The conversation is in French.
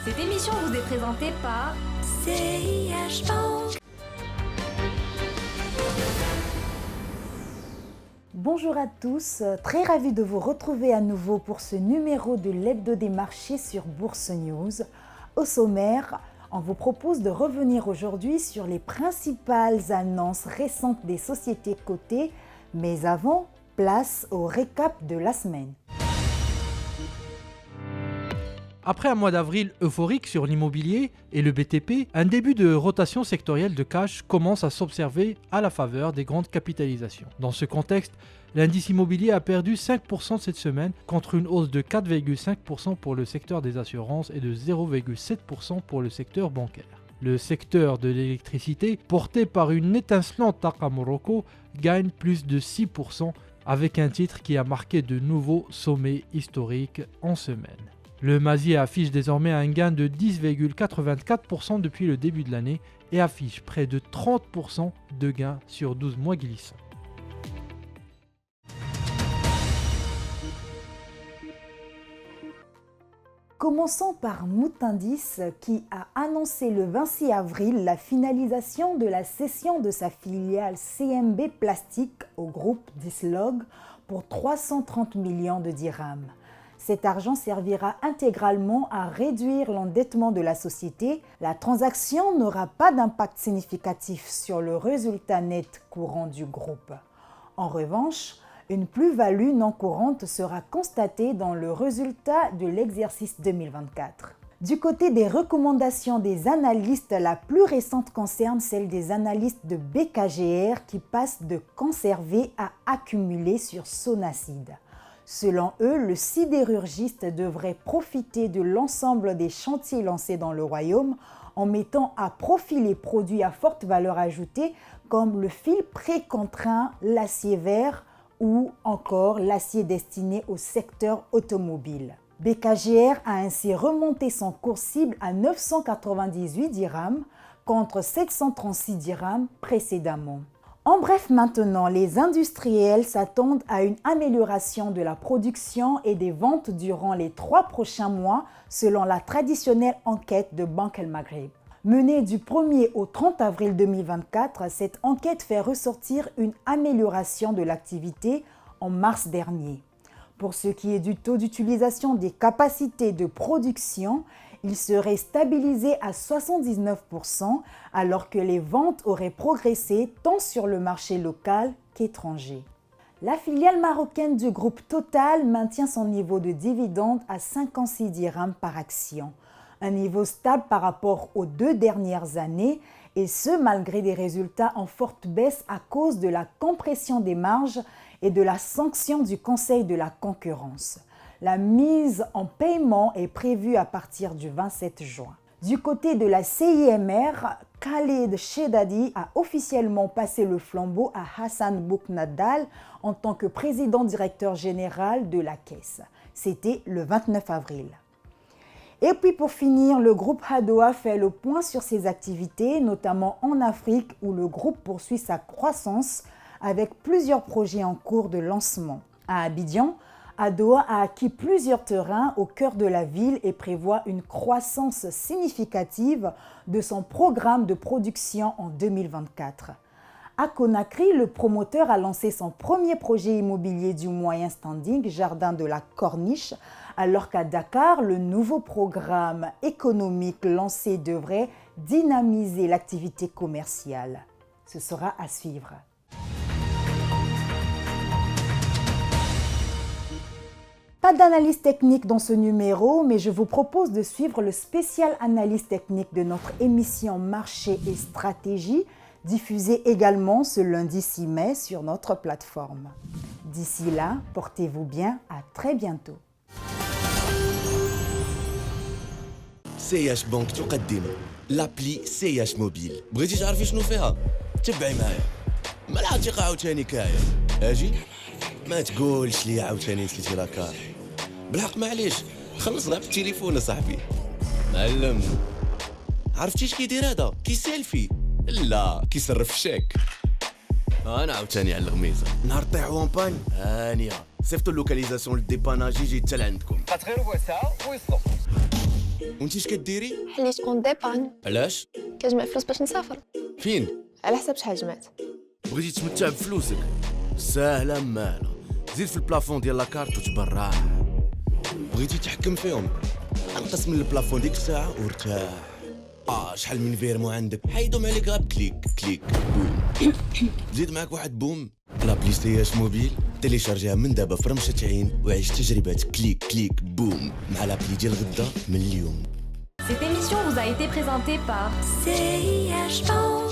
Cette émission vous est présentée par CIH Bank. Bonjour à tous, très ravi de vous retrouver à nouveau pour ce numéro de l'Hebdo des marchés sur Bourse News. Au sommaire, on vous propose de revenir aujourd'hui sur les principales annonces récentes des sociétés cotées, mais avant, place au récap de la semaine. Après un mois d'avril euphorique sur l'immobilier et le BTP, un début de rotation sectorielle de cash commence à s'observer à la faveur des grandes capitalisations. Dans ce contexte, l'indice immobilier a perdu 5% cette semaine contre une hausse de 4,5% pour le secteur des assurances et de 0,7% pour le secteur bancaire. Le secteur de l'électricité, porté par une étincelante Taqa Morocco, gagne plus de 6% avec un titre qui a marqué de nouveaux sommets historiques en semaine. Le Mazi affiche désormais un gain de 10,84% depuis le début de l'année et affiche près de 30% de gains sur 12 mois glissants. Commençons par Moutindis qui a annoncé le 26 avril la finalisation de la cession de sa filiale CMB Plastique au groupe Dislog pour 330 millions de dirhams. Cet argent servira intégralement à réduire l'endettement de la société. La transaction n'aura pas d'impact significatif sur le résultat net courant du groupe. En revanche, une plus-value non courante sera constatée dans le résultat de l'exercice 2024. Du côté des recommandations des analystes, la plus récente concerne celle des analystes de BKGR qui passent de conserver à accumuler sur Sonacide. Selon eux, le sidérurgiste devrait profiter de l'ensemble des chantiers lancés dans le royaume en mettant à profit les produits à forte valeur ajoutée comme le fil précontraint, l'acier vert ou encore l'acier destiné au secteur automobile. BKGR a ainsi remonté son cours cible à 998 dirhams contre 736 dirhams précédemment. En bref, maintenant, les industriels s'attendent à une amélioration de la production et des ventes durant les 3 prochains mois selon la traditionnelle enquête de Banque El Maghreb. Menée du 1er au 30 avril 2024, cette enquête fait ressortir une amélioration de l'activité en mars dernier. Pour ce qui est du taux d'utilisation des capacités de production, il serait stabilisé à 79% alors que les ventes auraient progressé tant sur le marché local qu'étranger. La filiale marocaine du groupe Total maintient son niveau de dividende à 56 dirhams par action, un niveau stable par rapport aux 2 dernières années et ce malgré des résultats en forte baisse à cause de la compression des marges et de la sanction du Conseil de la concurrence. La mise en paiement est prévue à partir du 27 juin. Du côté de la CIMR, Khalid Shedadi a officiellement passé le flambeau à Hassan Bouknadal en tant que président-directeur général de la caisse. C'était le 29 avril. Et puis pour finir, le groupe Hadoa fait le point sur ses activités, notamment en Afrique où le groupe poursuit sa croissance avec plusieurs projets en cours de lancement. À Abidjan, Hadoa a acquis plusieurs terrains au cœur de la ville et prévoit une croissance significative de son programme de production en 2024. À Conakry, le promoteur a lancé son premier projet immobilier du moyen standing, Jardin de la Corniche, alors qu'à Dakar, le nouveau programme économique lancé devrait dynamiser l'activité commerciale. Ce sera à suivre. Pas d'analyse technique dans ce numéro, mais je vous propose de suivre le spécial analyse technique de notre émission Marché et Stratégie, diffusée également ce lundi 6 mai sur notre plateforme. D'ici là, portez-vous bien, à très bientôt. CIH بنك تقدم لابلي CIH موبيل. بغيتي تعرفي شنو فيها؟ تبعي معايا. ما العتيقة عاوتاني كايا. اجي ما تقولش لي عاوتاني نسيتي لاكار. بالحق معليش خلصنا بالتليفون صاحبي. معلم عرفتي اش كيدير هذا؟ كيسيلفي. لا كيصرف الشيك. انا عاوتاني على الغميزه. نهار طيح وامبان هانيه. صيفطوا اللوكاليزاسيون للديباناج يجي حتى لعندكم. غتغيروا بوسعه ويصلوا. وانت اش كديري؟ حليت كونت ديبان علاش؟ كنجمع فلوس باش نسافر. فين؟ على حسب شحال جمعت. بغيتي تمتع بفلوسك؟ ساهله مالا، زيد في البلافون ديال لاكارت وتبرع. بغيتي تحكم فيهم؟ انقص من البلافون ديك الساعه وارتاح. شحال من فيرمو عندك؟ حيدهم عليك غير بكليك كليك بوم. زيد معاك واحد بوم. لابلي سي اش موبيل تيليشارجيها من دابا في رمشة عين وعيش تجربة كليك كليك بوم مع لابلي ديال غدا من اليوم. Cette émission vous a été présentée par CIH Bank.